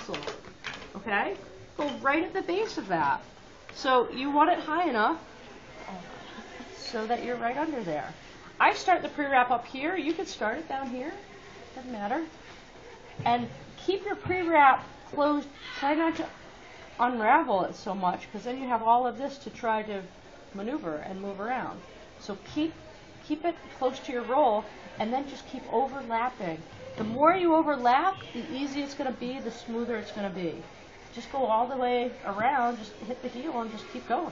muscle. Okay? Go right at the base of that. So you want it high enough so that you're right under there. I start the pre-wrap up here. You could start it down here. Doesn't matter. And keep your pre-wrap closed. Try not to unravel it so much, because then you have all of this to try to maneuver and move around. So keep it close to your roll, and then just keep overlapping. The more you overlap, the easier it's going to be, the smoother it's going to be. Just go all the way around, just hit the heel and just keep going.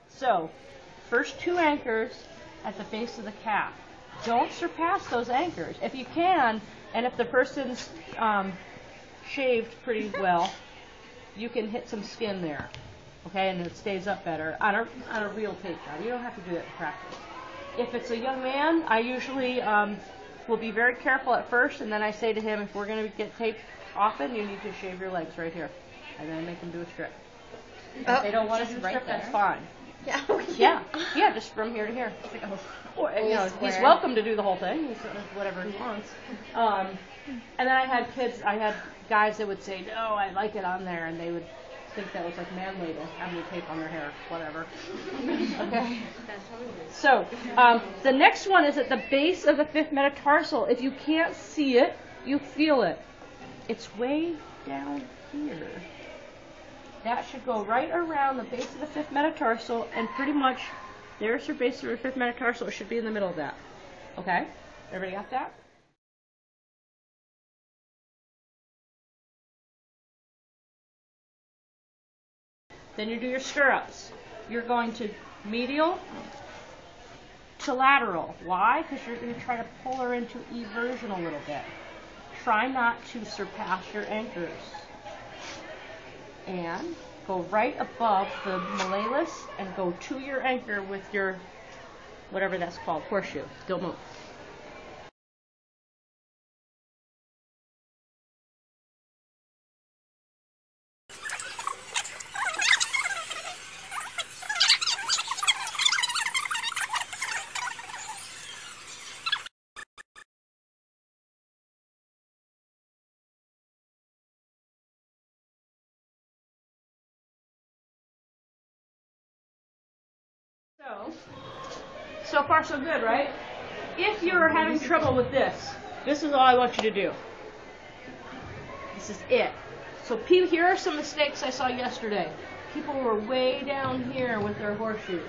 So, first 2 anchors at the base of the calf. Don't surpass those anchors. If you can, and if the person's shaved pretty well, you can hit some skin there, okay, and it stays up better on a real tape job. You don't have to do that in practice. If it's a young man, I usually will be very careful at first, and then I say to him, if we're going to get tape often, you need to shave your legs right here, and then I make them do a strip. If they don't want to do a strip, that's fine. Yeah, just from here to here. It's like, or, you know, he's welcome to do the whole thing, whatever he wants. And then I had guys that would say, no, I like it on there, and they would think that was like manly to have me tape on their hair, whatever. Okay. So the next one is at the base of the 5th metatarsal. If you can't see it, you feel it. It's way down here. That should go right around the base of the 5th metatarsal, and pretty much there's your base of your 5th metatarsal. It should be in the middle of that. Okay? Everybody got that? Then you do your stirrups. You're going to medial to lateral. Why? Because you're going to try to pull her into eversion a little bit. Try not to surpass your anchors. And go right above the malleolus and go to your anchor with your, whatever that's called, horseshoe. Don't move. So far so good, right? If you're having trouble with this is all I want you to do. This is it. So here are some mistakes I saw yesterday. People were way down here with their horseshoes.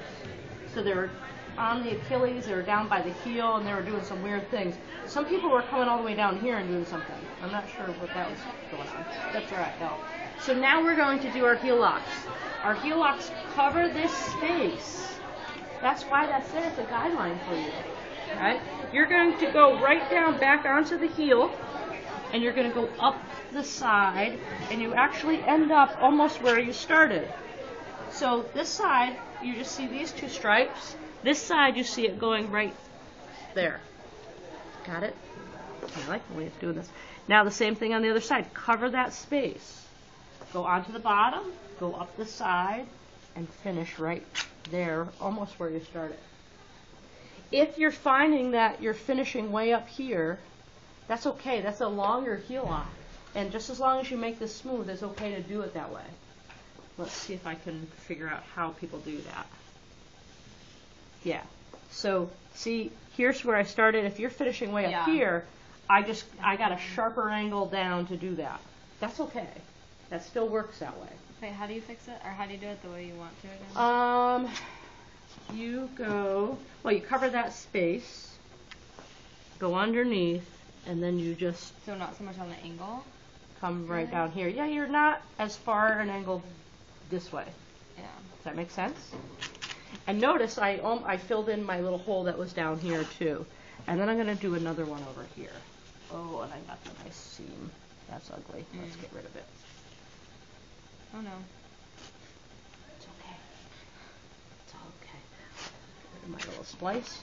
So they were on the Achilles, they were down by the heel, and they were doing some weird things. Some people were coming all the way down here and doing something. I'm not sure what that was going on. That's all right, though. So now we're going to do our heel locks. Our heel locks cover this space. That's why that's there. It's a guideline for you. Right? You're going to go right down back onto the heel, and you're going to go up the side, and you actually end up almost where you started. So this side, you just see these 2 stripes. This side, you see it going right there. Got it? I like the way it's doing this. Now the same thing on the other side. Cover that space. Go onto the bottom, go up the side, and finish right there, almost where you started. If you're finding that you're finishing way up here, that's okay. That's a longer heel lock. And just as long as you make this smooth, it's okay to do it that way. Let's see if I can figure out how people do that. Yeah. So, see, here's where I started. If you're finishing way up here, I got a sharper angle down to do that. That's okay. That still works that way. Wait, how do you fix it? Or how do you do it the way you want to again? You go, well, you cover that space, go underneath, and then you just... So not so much on the angle? Come right down here. Yeah, you're not as far an angle this way. Yeah. Does that make sense? And notice I filled in my little hole that was down here too. And then I'm going to do another one over here. Oh, and I got the nice seam. That's ugly. Let's get rid of it. Oh no. It's okay. It's all okay. Get rid of my little splice.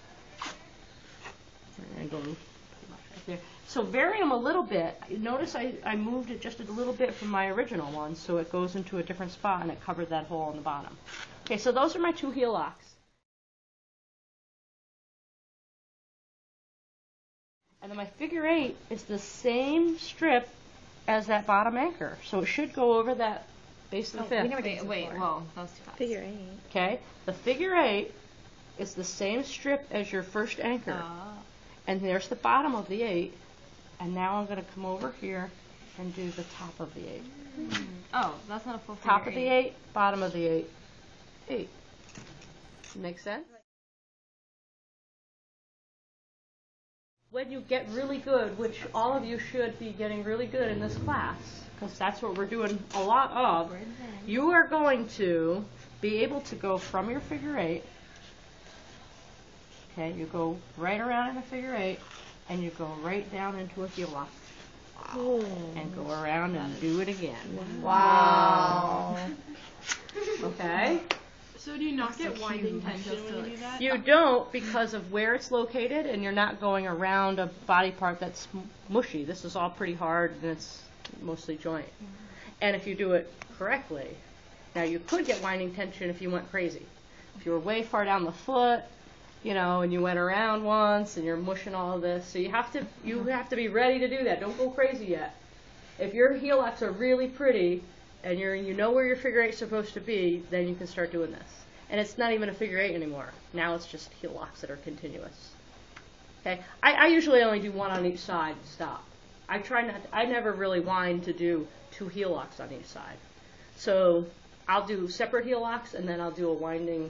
And go right there. So vary them a little bit. Notice I moved it just a little bit from my original one, so it goes into a different spot and it covered that hole on the bottom. Okay, so those are my 2 heel locks. And then my figure 8 is the same strip as that bottom anchor. So it should go over that base of the fifth. Wait, whoa, that was too fast. Figure 8. Okay, the figure 8 is the same strip as your first anchor. And there's the bottom of the 8. And now I'm going to come over here and do the top of the 8. Oh, that's not a full figure Top of the 8, bottom of the 8, 8. Make sense? When you get really good, which all of you should be getting really good in this class, because that's what we're doing a lot of, you are going to be able to go from your figure 8, okay, you go right around in a figure 8, and you go right down into a heel lock. And go around and do it again. Wow. Okay? So do you not get winding tension when you do that? You don't, because of where it's located, and you're not going around a body part that's mushy. This is all pretty hard, and it's mostly joint. And if you do it correctly, now you could get winding tension if you went crazy. If you were way far down the foot, you know, and you went around once, and you're mushing all of this. So you have to be ready to do that. Don't go crazy yet. If your heel locks are really pretty, and you know where your figure 8 is supposed to be, then you can start doing this. And it's not even a figure 8 anymore. Now it's just heel locks that are continuous. Okay? I usually only do one on each side and stop. I never really wind to do 2 heel locks on each side. So I'll do separate heel locks, and then I'll do a winding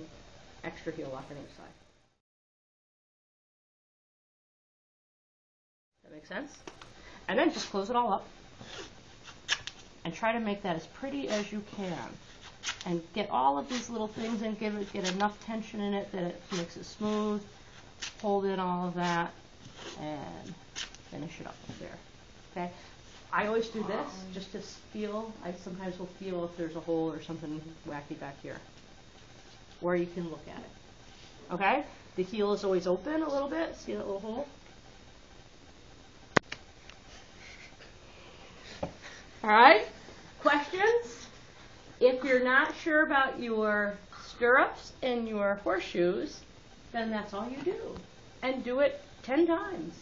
extra heel lock on each side. That make sense? And then just close it all up. And try to make that as pretty as you can. And get all of these little things and get enough tension in it that it makes it smooth. Hold in all of that and finish it up there. Okay? I always do this just to feel. I sometimes will feel if there's a hole or something wacky back here. Or you can look at it. Okay? The heel is always open a little bit. See that little hole? All right? Questions? If you're not sure about your stirrups and your horseshoes, then that's all you do. And do it 10 times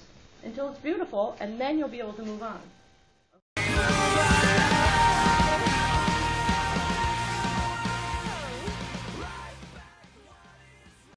until it's beautiful, and then you'll be able to move on.